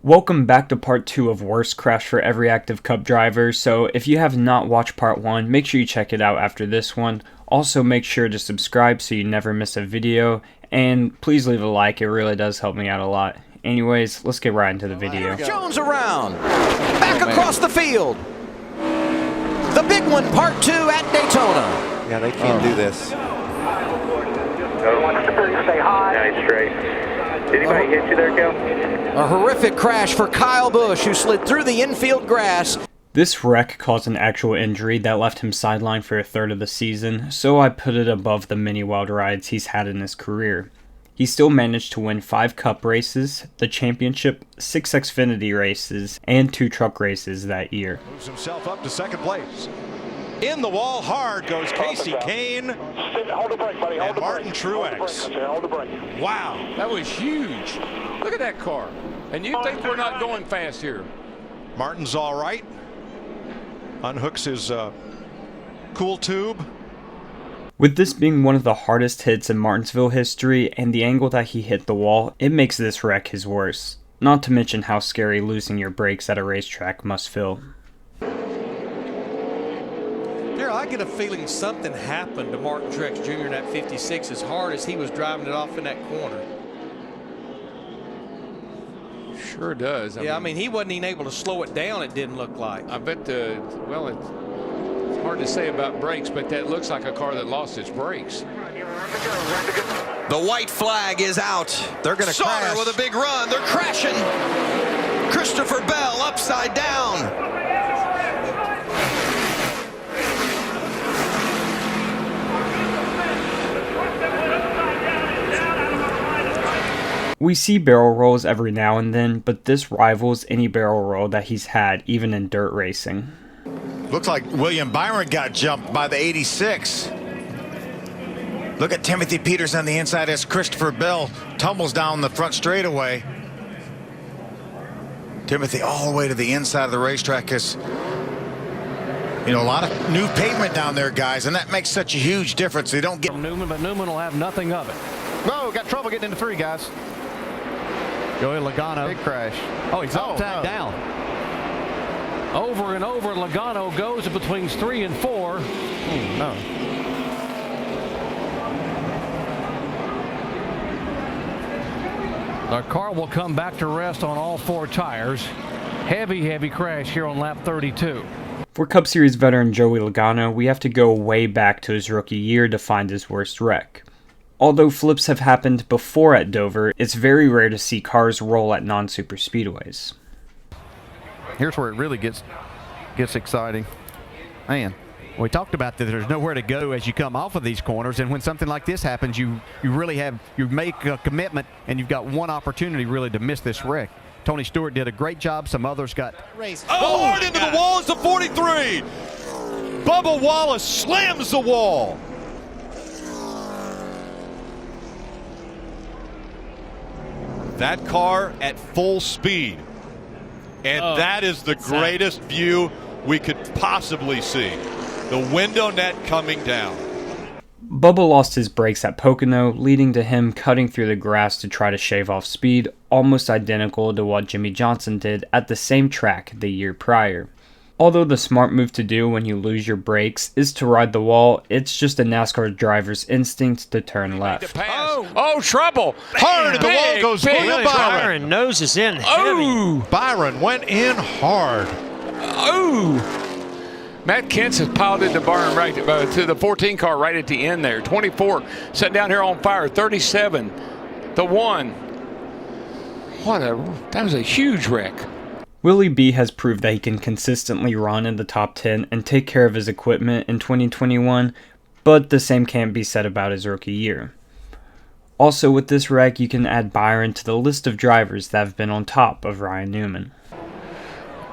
Welcome back to part 2 of Worst Crash for Every Active Cup Driver. So if you have not watched part 1, make sure you check it out after this one. Also make sure to subscribe so you never miss a video, and please leave a like, it really does help me out a lot. Anyways, let's get right into the video. Jones around, back across the field. The big one, part 2 at Daytona. Yeah, they can't do this. Stay high. Nice straight. Did anybody hit you there, Kel? A horrific crash for Kyle Busch, who slid through the infield grass. This wreck caused an actual injury that left him sidelined for a third of the season, so I put it above the many wild rides he's had in his career. He still managed to win 5 cup races, the championship, 6 Xfinity races, and 2 truck races that year. Moves himself up to second place. In the wall hard goes Casey Kane Hold the brake, buddy. and Martin Truex. Hold the brake. Wow. That was huge. Look at that car. And you think we're not going fast here? Martin's all right. Unhooks his cool tube. With this being one of the hardest hits in Martinsville history and the angle that he hit the wall, it makes this wreck his worst. Not to mention how scary losing your brakes at a racetrack must feel. Darryl, I get a feeling something happened to Martin Truex Jr. in that 56 as hard as he was driving it off in that corner. Sure does. I mean, he wasn't even able to slow it down, it didn't look like. I bet well, it's hard to say about brakes, but that looks like a car that lost its brakes. The white flag is out. They're going to crash. Sauter with a big run. They're crashing. Christopher Bell upside down. We see barrel rolls every now and then, but this rivals any barrel roll that he's had, even in dirt racing. Looks like William Byron got jumped by the 86. Look at Timothy Peters on the inside as Christopher Bell tumbles down the front straightaway. Timothy all the way to the inside of the racetrack is, you know, a lot of new pavement down there, guys, and that makes such a huge difference. They don't get Newman, but Newman will have nothing of it. No, got trouble getting into 3, guys. Joey Logano. Big crash. Oh, he's upside down. Over and over, Logano goes between 3 and 4. No. The car will come back to rest on all 4 tires. Heavy crash here on lap 32. For Cup Series veteran Joey Logano, we have to go way back to his rookie year to find his worst wreck. Although flips have happened before at Dover, it's very rare to see cars roll at non-super speedways. Here's where it really gets exciting. Man, we talked about that there's nowhere to go as you come off of these corners, and when something like this happens, you make a commitment, and you've got one opportunity really to miss this wreck. Tony Stewart did a great job. Some others got race. Oh, hard into the wall is the 43. Bubba Wallace slams the wall. That car at full speed. And that is the greatest view we could possibly see. The window net coming down. Bubba lost his brakes at Pocono, leading to him cutting through the grass to try to shave off speed, almost identical to what Jimmy Johnson did at the same track the year prior. Although the smart move to do when you lose your brakes is to ride the wall, it's just a NASCAR driver's instinct to turn left. Oh, trouble. Hard and the wall goes William Byron. Nose is in heavy. Byron went in hard. Oh. Matt Kent's has piled into Byron right to the 14 car right at the end there. 24 set down here on fire. 37. The 1. That was a huge wreck. Willie B has proved that he can consistently run in the top 10 and take care of his equipment in 2021, but the same can't be said about his rookie year. Also, with this wreck, you can add Byron to the list of drivers that have been on top of Ryan Newman.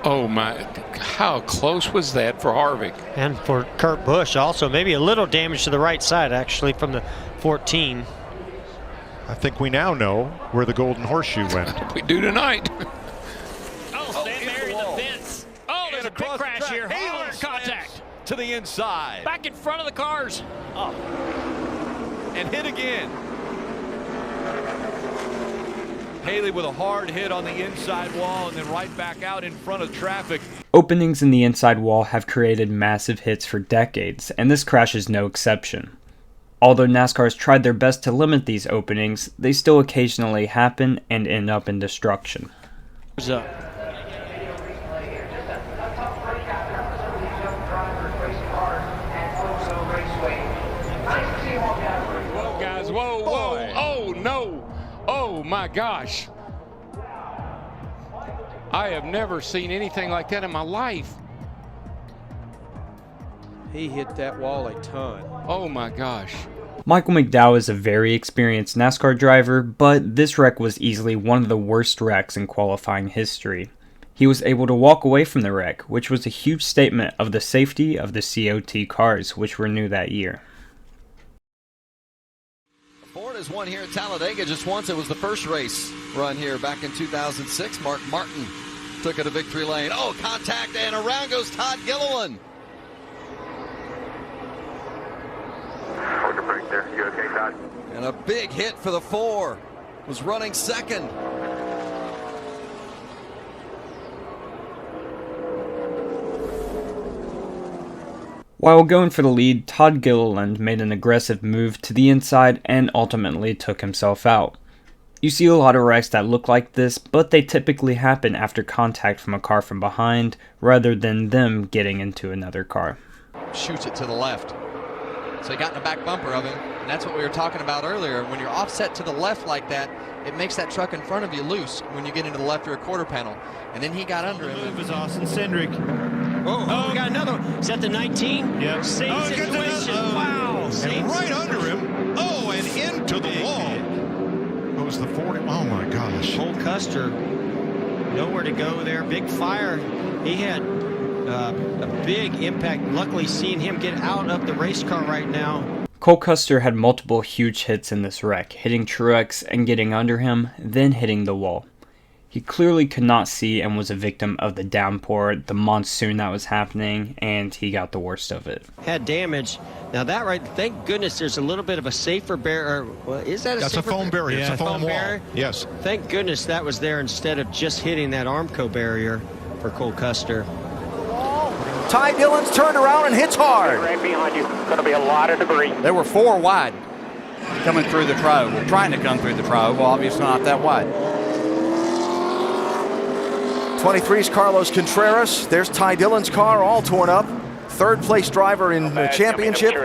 Oh my, how close was that for Harvick? And for Kurt Busch also, maybe a little damage to the right side actually from the 14. I think we now know where the golden horseshoe went. We do tonight. Stand there in the fence. Oh, there's a big crash here. Hard contact. To the inside. Back in front of the cars. And hit again. Haley with a hard hit on the inside wall and then right back out in front of traffic. Openings in the inside wall have created massive hits for decades, and this crash is no exception. Although NASCAR has tried their best to limit these openings, they still occasionally happen and end up in destruction. Whoa, guys, whoa, whoa, oh no, oh my gosh. I have never seen anything like that in my life. He hit that wall a ton. Oh my gosh. Michael McDowell is a very experienced NASCAR driver, but this wreck was easily one of the worst wrecks in qualifying history. He was able to walk away from the wreck, which was a huge statement of the safety of the COT cars, which were new that year. Ford has won here at Talladega just once. It was the first race run here back in 2006. Mark Martin took it to victory lane. Oh, contact, and around goes Todd Gilliland. Hold your break there. You okay, Todd? And a big hit for the 4. Was running second. While going for the lead, Todd Gilliland made an aggressive move to the inside and ultimately took himself out. You see a lot of wrecks that look like this, but they typically happen after contact from a car from behind, rather than them getting into another car. Shoots it to the left. So he got in the back bumper of him, and that's what we were talking about earlier. When you're offset to the left like that, it makes that truck in front of you loose when you get into the left rear quarter panel. And then he got under him. Move is Austin Cindric. Oh, we got another one. Is that the 19? Yep. Same situation. Wow. And right under him. Oh, and into the wall. Goes the 40. Oh, my gosh. Cole Custer, nowhere to go there. Big fire. He had a big impact. Luckily, seeing him get out of the race car right now. Cole Custer had multiple huge hits in this wreck, hitting Truex and getting under him, then hitting the wall. He clearly could not see and was a victim of the downpour, the monsoon that was happening, and he got the worst of it. Had damage. Now that right, thank goodness there's a little bit of a safer barrier. Well, is that a That's safer a foam barrier. Yeah. It's a foam wall. barrier? Yes. Thank goodness that was there instead of just hitting that Armco barrier for Cole Custer. Ty Dillon's turned around and hits hard. Right behind you. Going to be a lot of debris. There were 4 wide coming through the tri-oval, trying to come through the tri-oval, obviously not that wide. 23's Carlos Contreras. There's Ty Dillon's car all torn up. Third place driver in the championship.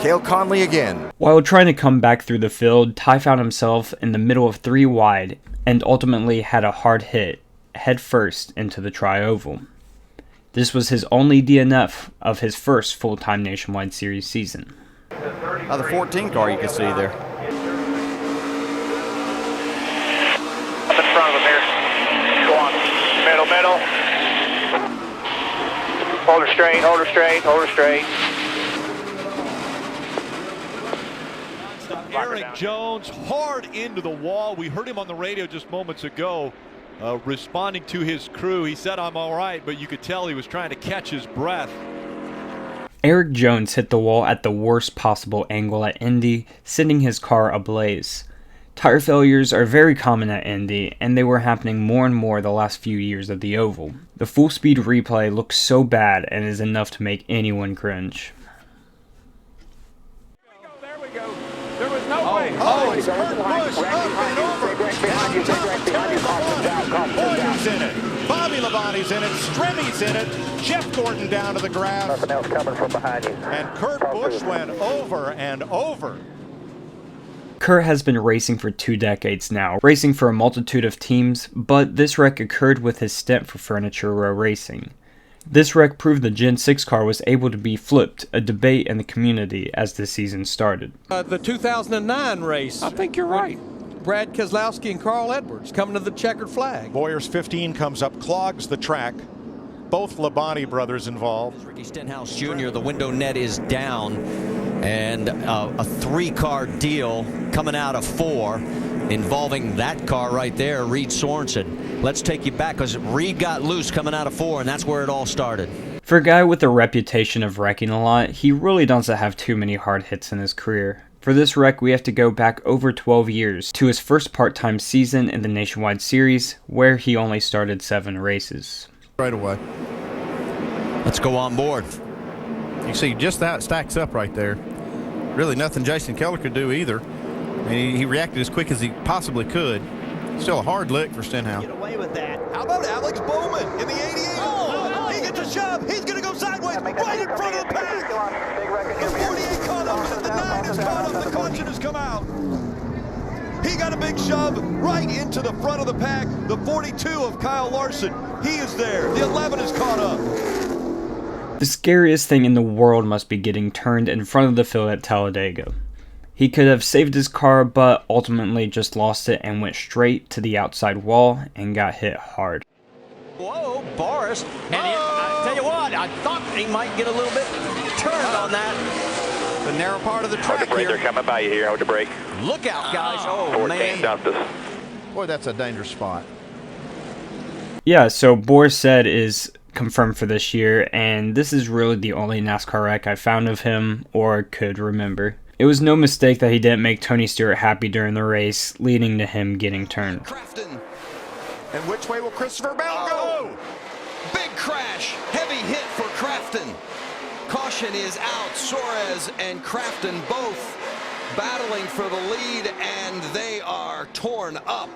Cale Conley again. While trying to come back through the field, Ty found himself in the middle of 3 wide and ultimately had a hard hit head first into the tri-oval. This was his only DNF of his first full-time Nationwide Series season. The 14 car you can see there. Up in front of him here. Go on. Middle. Hold her straight, hold her straight, hold her straight. Eric Jones hard into the wall. We heard him on the radio just moments ago responding to his crew. He said, "I'm all right," but you could tell he was trying to catch his breath. Eric Jones hit the wall at the worst possible angle at Indy, sending his car ablaze. Tire failures are very common at Indy, and they were happening more and more the last few years of the oval. The full speed replay looks so bad and is enough to make anyone cringe. There we go. There was no way. Oh, it's Kurt Busch up and over. Boyer's in it. Bobby Labonte's in it. Stremmy's in it. Jeff Gordon down to the grass. Nothing else coming from behind you. And Kurt Busch went over and over. Kurt has been racing for 2 decades now, racing for a multitude of teams, but this wreck occurred with his stint for Furniture Row Racing. This wreck proved the Gen 6 car was able to be flipped, a debate in the community as the season started. The 2009 race. I think you're right. Brad Keselowski and Carl Edwards coming to the checkered flag. Boyer's 15 comes up, clogs the track. Both Labonte brothers involved. Ricky Stenhouse Jr., the window net is down, and a 3-car deal coming out of 4 involving that car right there, Reed Sorensen. Let's take you back because Reed got loose coming out of 4, and that's where it all started. For a guy with a reputation of wrecking a lot, he really doesn't have too many hard hits in his career. For this wreck, we have to go back over 12 years to his first part-time season in the Nationwide Series, where he only started 7 races. Right away. Let's go on board. You see just that stacks up right there. Really nothing Jason Keller could do either. And he reacted as quick as he possibly could. Still a hard lick for Stenhouse. Get away with that. How about Alex Bowman in the 88? Oh, he gets a shove. He's going to go sideways right in front of the pack. The 48 caught up, and the 9 is caught up. The caution has come out. He got a big shove right into the front of the pack. The 42 of Kyle Larson, he is there. The 11 is caught up. The scariest thing in the world must be getting turned in front of the field at Talladega. He could have saved his car, but ultimately just lost it and went straight to the outside wall and got hit hard. Whoa, Boris. And I tell you what, I thought he might get a little bit turned on that. The narrow part of the track here. They're coming by you here. Hold the brake. Look out, guys. Oh, 14 man. dumped us. Boy, that's a dangerous spot. Yeah, so Boris said is confirmed for this year, and this is really the only NASCAR wreck I found of him or could remember. It was no mistake that he didn't make Tony Stewart happy during the race, leading to him getting turned. Crafton. And which way will Christopher Bell go? Big crash. Heavy hit for Crafton. Caution is out. Suarez and Crafton both battling for the lead, and they are torn up.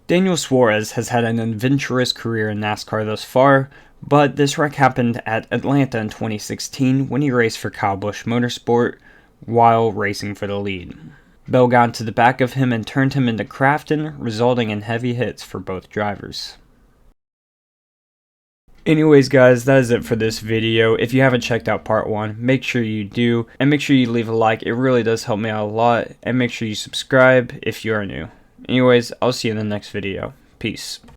Daniel Suarez has had an adventurous career in NASCAR thus far, but this wreck happened at Atlanta in 2016 when he raced for Kyle Busch Motorsport while racing for the lead. Bell got into the back of him and turned him into Crafton, resulting in heavy hits for both drivers. Anyways guys, that is it for this video. If you haven't checked out part 1, make sure you do, and make sure you leave a like. It really does help me out a lot, and make sure you subscribe if you are new. Anyways, I'll see you in the next video. Peace.